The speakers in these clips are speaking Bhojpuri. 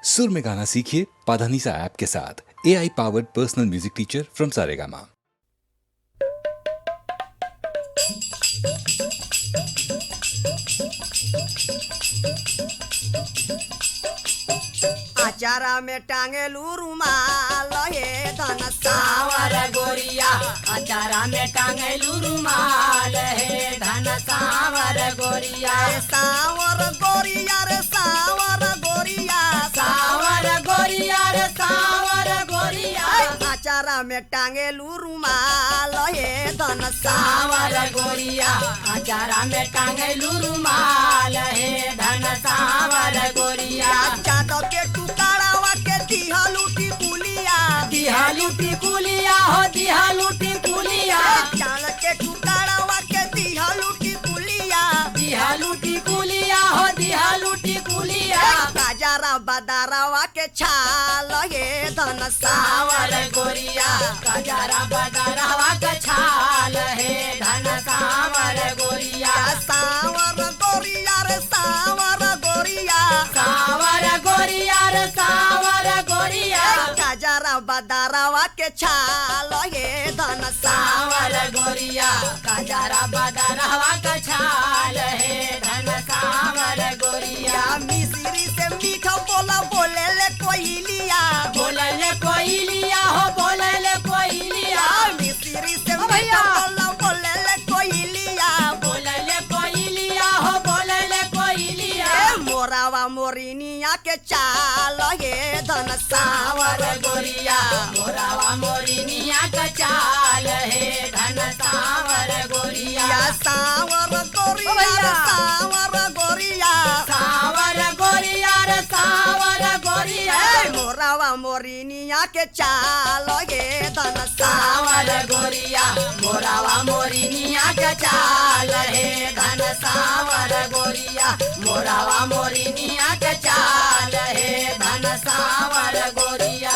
सुर में गाना सीखिए पाधानीसा ऐप के साथ। AI powered personal music teacher from Saregama. आचारा में टांगेलू रुमाल हे धन सावर गोरिया, अचारा में टांगेलू रुमाल हे धन सावर गोरिया। सावर गोरिया रे सावर गोरिया, सावर गोरिया रे सावर गोरिया। आचारा में टांगेलू रुमाल हे धन सावर गोरिया, अचारा में टांगेलू रुमाल हे धन सावर गोरिया। चादर के टुकड़ावा के दिहलूटी कुलिया, दिहलूटी कुलिया हो दिहलूटी कुलिया। चाल के टुकड़ावा के दिहलूटी कुलिया, दिहलूटी कुलिया हो दिहलूटी कुलिया। काजरा बदारावा के छाल हे धन सावर गोरिया, कजरा बदरवा का छाल हे धन सावर गोरिया। सावर गोरिया रे सावर गोरिया, सावर गोरिया रे सावर गोरिया। काजरा बदारावा के छाल हे धन सावर गोरिया, कजरा बदरवा का छाल हे धन सावर गोरिया। मिश्री से मीठा बोला बोले ले कोयलिया, बोलले कोयलिया हो बोलले कोयलिया। मिश्री से मीठा बोला बोले ले कोयलिया, बोलले कोयलिया हो बोलले कोयलिया। मोरावा मोरिनिया के चाल हे धन सावर गोरिया, मोरावा मोरिनिया का चाल हे धन सावर गोरिया। सावर गोरिया रे सावर गोरिया, सावर गोरिया रे सावर गोरिया। मोरावा मोरिनिया के चाल हे धन सावर गोरिया, मोरावा मोरिनिया का चाल हे धन सावर गोरिया। मोरावा मोरिनिया का चाल हे धन सावर गोरिया।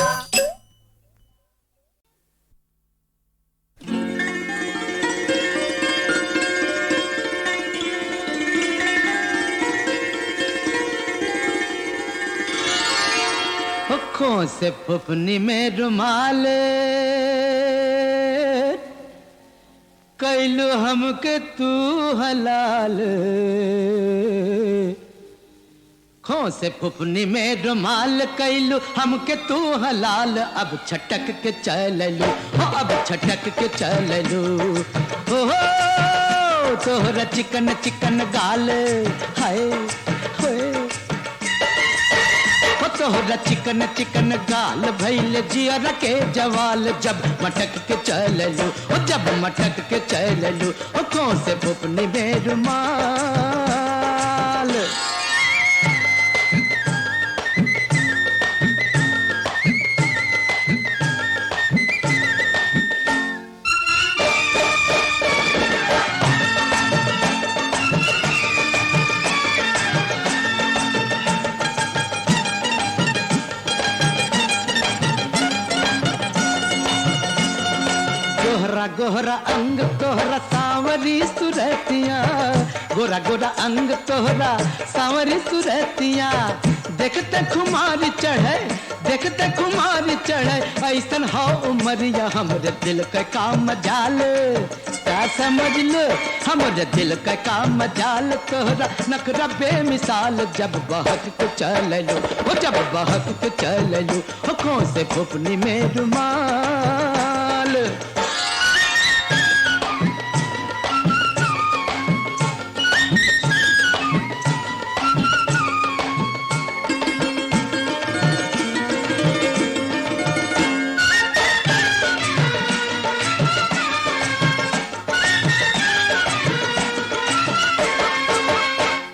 आँखों से फुफनी में रुमाल कैलू हमके तू हलाल। खो से फुफनी में रुमाल कैलू हमके तू हलाल। अब छटक के चललू हो, अब छटक के चललू हो तोहरा चिकन चिकन गाल हाय होए। तोहरा चिकन चिकन गाल भैल जियर के जवाल। जब मटक के चललू ओ जब मटक के चललू ओ कौन से फुफनी में रुमाल। गोहरा गोहरा अंग तोहरा सांवरी सुरतिया, गोरा गोरा अंग तोहरा सांवरी सुरतिया। देखते खुमारी चढ़े देखते खुमारी चढ़े, ऐसन हो उमरिया हमरे दिल के काम जाल। क्या समझ लो हमरे दिल के काम जाल। तोहरा नखरा बेमिसाल जब बहक के चललू ओ जब बहक के चललू ओ कौन से फुफनी में रुमाल।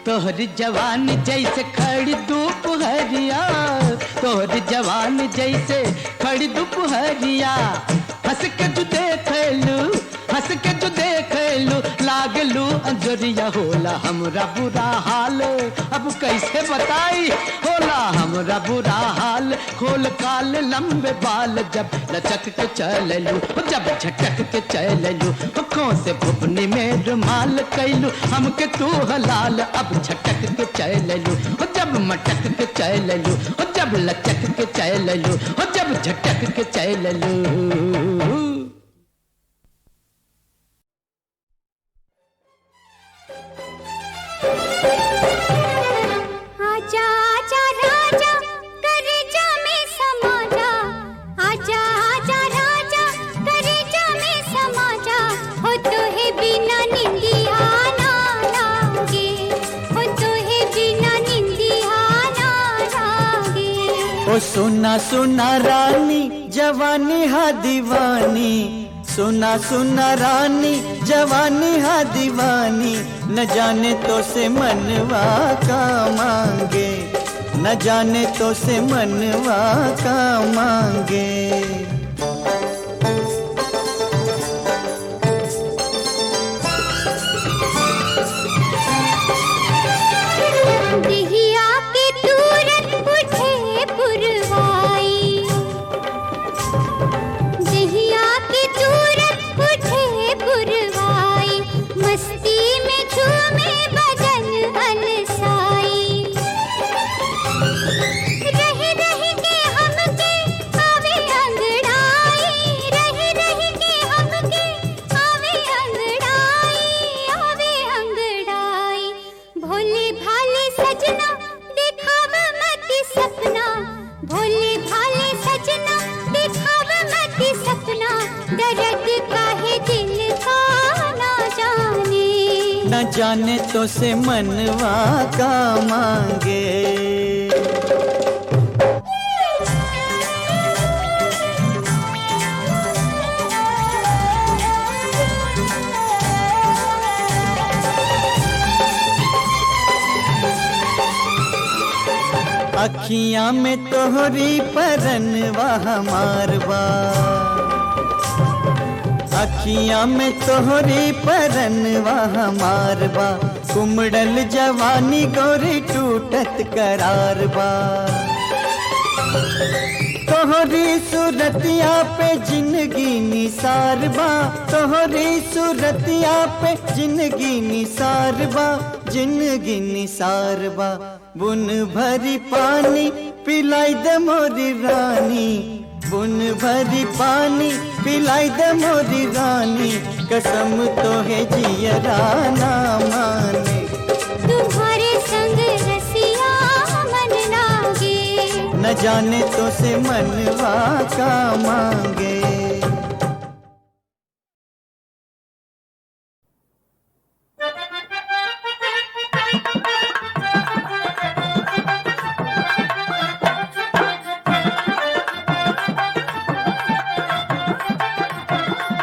तोहरी जवानी जैसे खड़ी धूप हरिया, तोहरी जवानी जैसे खड़ी धूप हरिया। हंस के तू देखलू हंस के जो देख लू लागलू अंजोरिया होला हमरा बुरा हाल, अब कैसे बताई होला हमरा बुरा हाल। खोल काल लंबे बाल जब लचक के चललू, जब झटक के चललू, आँखों से भुपनी में रुमाल कैलू हमके तू हलाल। अब झटक के चललू, जब मटक के चललू, जब लचक के चललू, जब झटक के चललू। आजा आजा राजा करेजा में समा जा, आजा आजा राजा करेजा में समा जा। हो तो है बिना निंदिया ना लागे, हो तो है बिना निंदिया ना लागे। ओ सुना सुना रानी जवानी हा दीवानी, सुना सुना रानी जवानी हा दीवानी। न जाने तो से मनवा का मांगे, न जाने तो से मनवा का मांगे। देहिया के तुरंत उठे पुरवाई, देहिया के तुरंत उठे पुरवाई। मस्ती में झूमे बदन अलसाई, रह रह के हमके आवे अंगड़ाई, रह रह के हमके आवे अंगड़ाई, आवे अंगड़ाई। भोले भाले सजना दिखाव मत सपना, भोले भाले सजना दिखाव मत सपना। दर्द काहे दिल का ना जाने, न जाने तो से मनवा का मांगे। अखियां में तोहरी परनवा हमार बा, अखियां में तोहरी परनवा हमार बा। कुमड़ल जवानी गोरी टूटत करार बा। तोहरी सूरतिया पे जिंदगी निसार बा, तोहरी सूरतिया पे जिंदगी निसार बा, जिंदगी निसार बा। बुन भरी पानी पिलाई दे मोरी रानी, बुन भरी पानी पिलाई दे मोरी रानी। कसम तो है जियरा ना माने, तुम्हारे संग रसिया मन लागे। न जाने तो से मनवा का मांगे।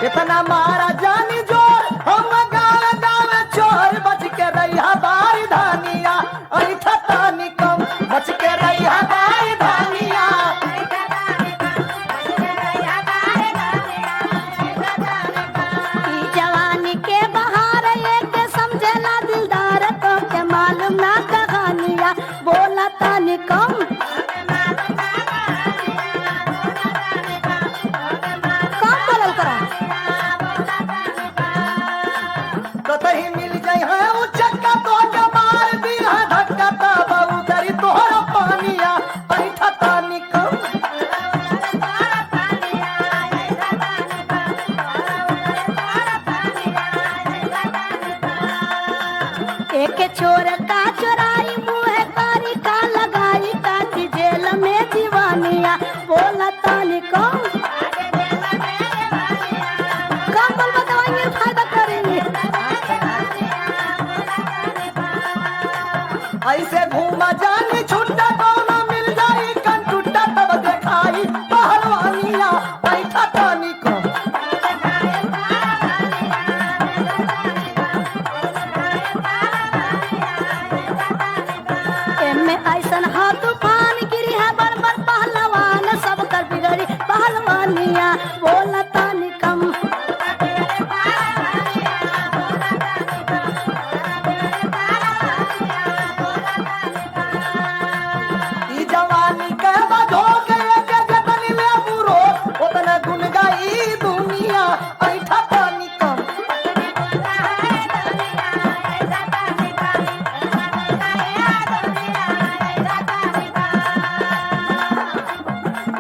इतना मारा जानी जोर हम गाँव गाँव चोर। बच के रही बारी धानिया ऐठा तानी कम, बच के रही बारी धानिया। जवानी के बहार एक समझला दिलदार, तो के मालूम ना कहानिया बोला तानी कम। कम बोलल करा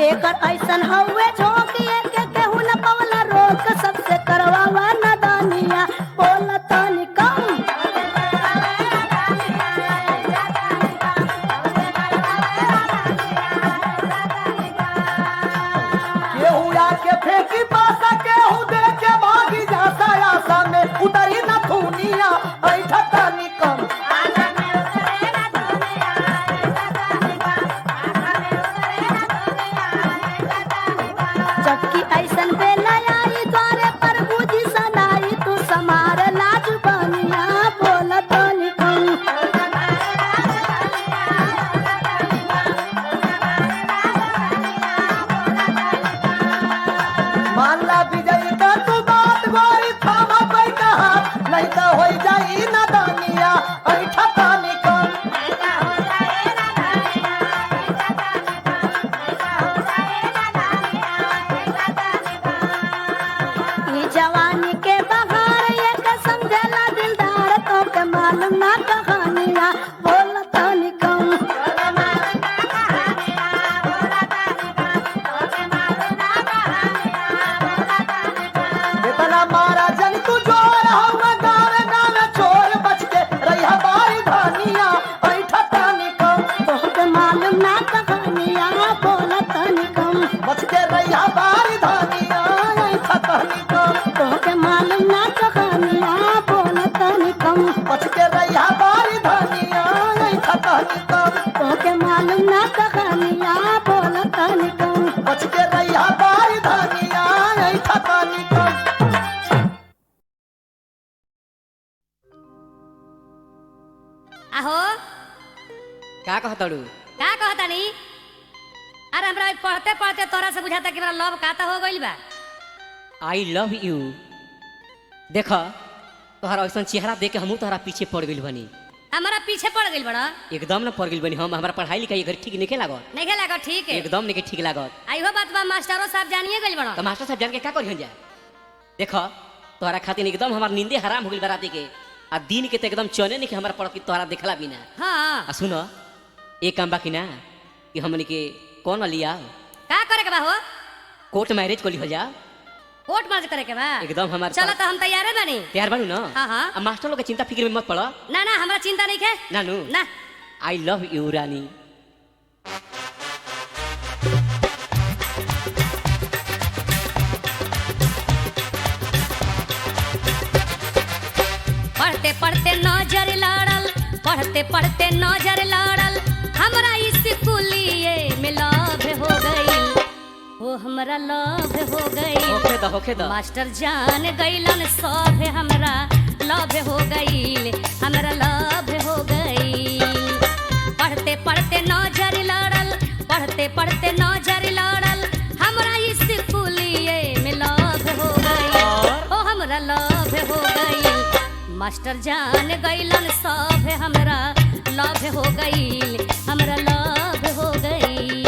एकर ऐसन हवे झोंकिए के केहू न पवला रोक सबसे करवावा नदानिया बोला तानी कम केहू आके फेंकी पासा केहू दे के भागी जाता आशा में उतरी न थूनिया ऐठा तानी कम चक्की ऐसन बेला आई द्वारे पर बुझी सनाई तू समार लाज बनिया बोला तानी कम मानला विजय का तू बात गोरी थामा पे कहा नहीं तो हो जाई नदानिया ऐठा तानी कम ई जवानी के बहार एक समझला दिलदार तो के मालूम ना कहानिया बोला तानी कम इतना मारा जन तू जोर हम गावे गावे चोर बच के रहिया बारी धानिया ऐठा तानी कम तो के मालूम ना कहानिया बोला तानी कम बच के रहिया बारी धानिया ऐठा तानी कम तो के मालूम ना कहानिया बोला तानी कम बच के रहिया बारी धानिया ऐठा तानी कम तो के मालूम ना कहानिया बोला तानी कम बच के रहिया बारी धानिया ऐठा तानी कम आहो का कहतड़ू का कहतानी अरे हमरा पढ़ते पढ़ते तोरा से बुझाता कि मेरा लव काता हो गइल बा आई लव यू देख तोहरा ऐसा चेहरा देख के हमहू तोहरा पीछे पड़ गइल बनी हमारा पीछे पड़ गइल बड़ा एकदम न पड़ गइल बनी हम हमारा पढ़ाई लिखाई घर ठीक नहीं लागत नहीं खेला ठीक है एकदम नहीं ठीक लागत आइहो बात बा मास्टरो साहब जानिए गइल बड़ा तो मास्टर साहब जान के का करिहन जा देख तोहरा खातिर एकदम हमार नींदे हराम हो गइल बराती के आ दिन के तो एकदम चने नहीं के हमारा पड़ के तोहरा देखला बिना हाँ आ सुन एक काम बाकी ना कि हमने के कौन लिया का करे के बा हो कोर्ट मैरिज को लिहल जा कोर्ट मार्च करे के बा एकदम हमारे चलो तो हम तैयार बानी तैयार बानू ना हाँ, हाँ। अब मास्टर लोग के चिंता फिक्र में मत पड़ो ना ना हमरा चिंता नहीं है नानू ना आई लव यू रानी पढ़ते पढ़ते नजर लड़ल पढ़ते पढ़ते नजर लड़ल हमरा स्कूलिए में लव हो गई ओ हमरा लव हो गई होखे द मास्टर जान गइलन सब हमरा लव हो गई हमरा लव हो गई पढ़ते पढ़ते नजर लड़ल पढ़ते पढ़ते नजर लड़ल हमरा स्कूलिए में लव हो गई ओ हमरा लव हो गई मास्टर जान गइलन सब हमरा लव हो गई हमरा लव हो गई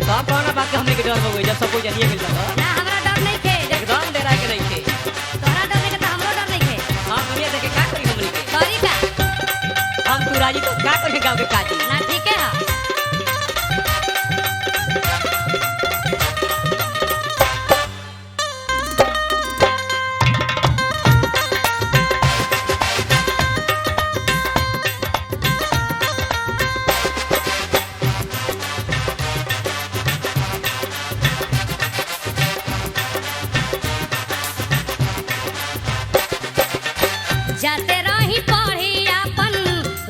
सब कौन बात के हमने के डर हो गई जब सब कोई जानिए मिल जाता ना हमरा डर नहीं थे एकदम डरा के नहीं थे तोहरा डर नहीं तो हमरो डर नहीं थे हां दुनिया देखे का करी हमने के करी का हम तू राजी तो का करी गांव के काजी ना ठीक है जाते रही पढ़ी अपन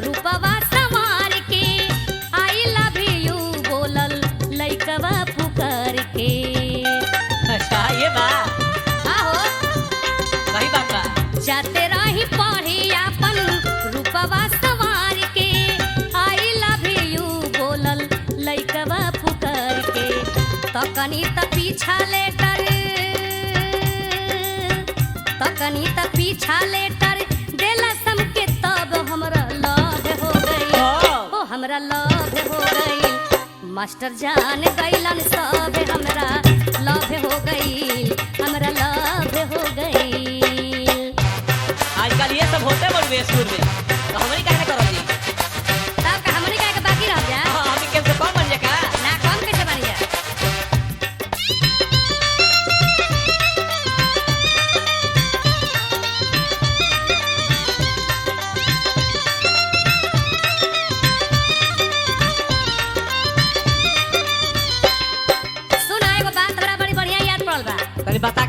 रूपवा संवार के आई लव यू बोलल लइकवा पुकार के अच्छा ये बा आहो सही बात बा जाते रही पढ़ी अपन रूपवा संवार के आई लव यू बोलल लइकवा पुकार के तकनी त पीछा लेटर तकनी त पीछा लेटर देला सम के तब हमरा लव हो गई ओ हमरा लव हो गई मास्टर जान गइलन सब हमरा लव हो गई हमरा लव हो गई आजकल ये सब होते बड़े स्कूल में तो हमनी काहे ना करब जी तब का हमनी काहे के बाकी रह जा हां हम के से कम बन जा का ना कम कैसे बन जा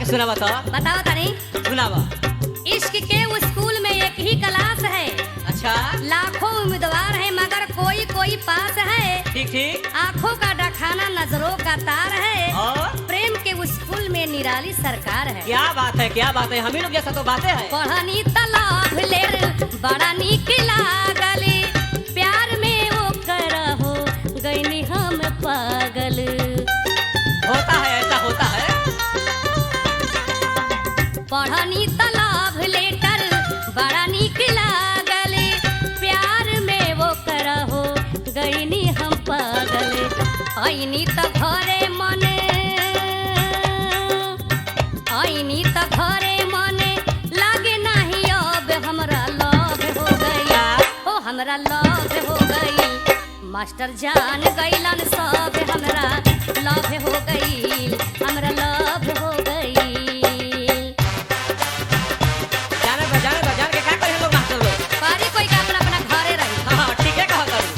सुनावा तो बताओ तनी। सुनावा। इश्क के स्कूल में एक ही क्लास है, अच्छा लाखों उम्मीदवार है मगर कोई कोई पास है। ठीक ठीक। आंखों का डखाना नजरों का तार है, और प्रेम के स्कूल में निराली सरकार है। क्या बात है, क्या बात है, हम ही लोग जैसा तो बातें है। पढ़नी तालाब लेर बड़ा निक लागल, प्यार में वो करहो गईनी हम पागल। होता है, ऐसा होता है। पढ़नी तालाब लेटर बड़ा निक लागल, प्यार में वो करहो गईनी हम पागल। आईनी त घरे मने, आईनी त घरे मने लागे नहीं अब हमरा लव हो गई, ओ हमरा लव हो गई। मास्टर जान गईलन सब हमरा लव हो गई, हमरा लव हो गई। जान के क्या करे हम लोग मास्टर लोग। पारी कोई का अपना अपना घरे रही। हाँ हाँ ठीक है, कहा करूँ।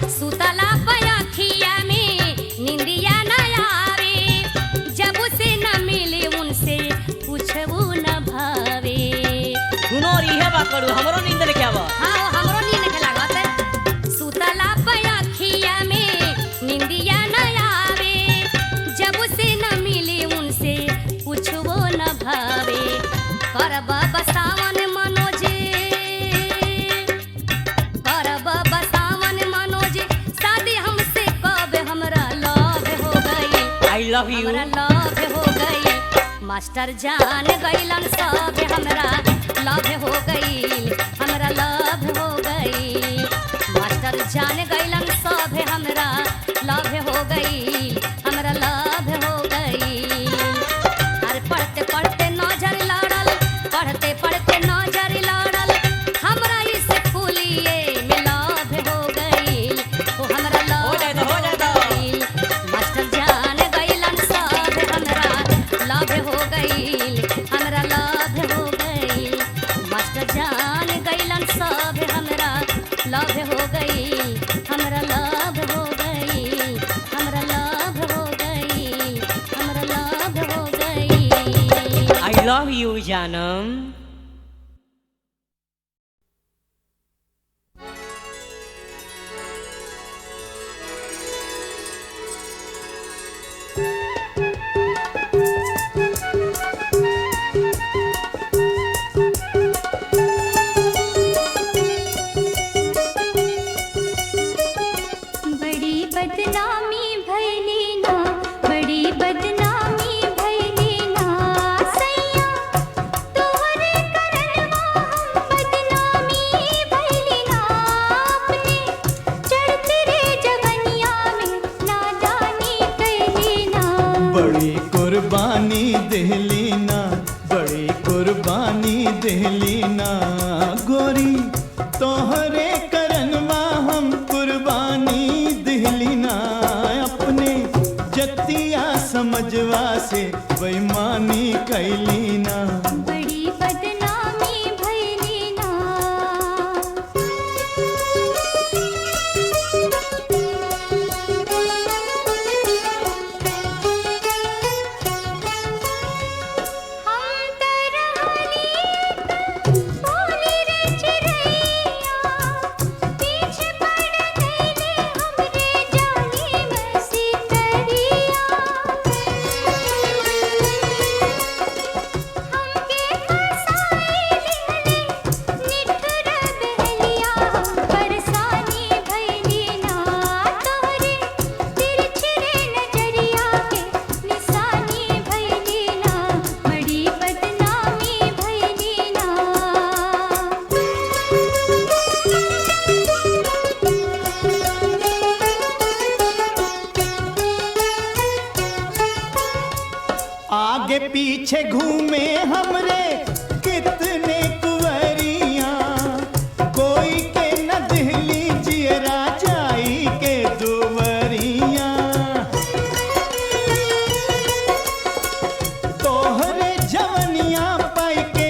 सुतला पयाखिया में निंदिया न आवे, जब से न मिले उनसे पूछबू न भावे। सुनो और इहे बात करू, हमरो नींद लेके आवा। हाँ हमरो नींद के लागत। सुतला पयाखिया में निंदिया न आवे, जब से न मिले उनसे पूछबो न भावे। करब बसावन मनोज, करब बसावन मनोज, शादी हमसे कब हमरा लव हो गई, आई लव यू। हमरा लव हो गई। मास्टर जान गईलन सब हमरा लव हो गई, हमरा लव हो गई। मास्टर जान गईलन सब हमरा लव हो गई, हमरा लव हो गई। अरे पढ़ते पढ़ते नजर लड़ल, पढ़ते पढ़ते नजर लड़ल, हमरा इस कुलिए में लव हो गई, ओ हमरा लव हो जाए तो, हो जाए तो। हो गई। मास्टर जान गईलन सब हमरा लव हो गई, हमरा लव हो गई। मास्टर जान गईलन सब हमरा लव हो गई, हमरा लव हो गई, हमरा लव हो गई, हमरा लव हो गई। आई लव यू जानम। बड़ी बदनामी भैली ना, बड़ी बदनामी भैली ना सैया, तोहरे करनवा हम बदनामी भैली ना। अपने चढ़ते रे जवनिया में नादानी कैली ना। बड़ी कुर्बानी देहली ना, बड़ी कुर्बानी देहली ना गोरी, तोहरे करनवा हम कुर्बानी देहली ना। अपने जतिया समझवा से बेईमानी कैली ना। बड़ी बदनामी भैली ना। हम तरहली भोली रे चिड़ैया, पीछे पड़ गईले हमरे जानी मसी करिया। आगे पीछे घूमे हमरे कितने कुंवरियां, कोई के न दिहली जियरा जाई के दुवरियां। तोहरे जवनियां पाई के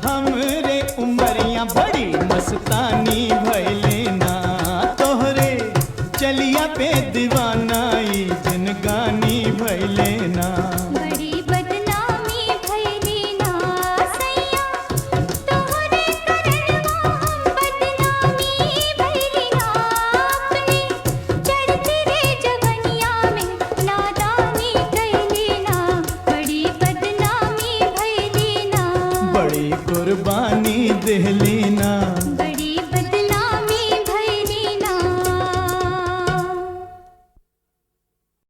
हमरे उमरियां बड़ी मस्तानी भइले ना, तोहरे चलिया पे दीवानाई जिनगानी भइले ना। बड़ी बदनामी भइली ना सैया, तोहरे करनवा हम बदनामी भइली ना। अपने चढ़ती रे जवनिया में नादानी कैली ना, बड़ी बदनामी भइली ना। बड़ी कुर्बानी दिहली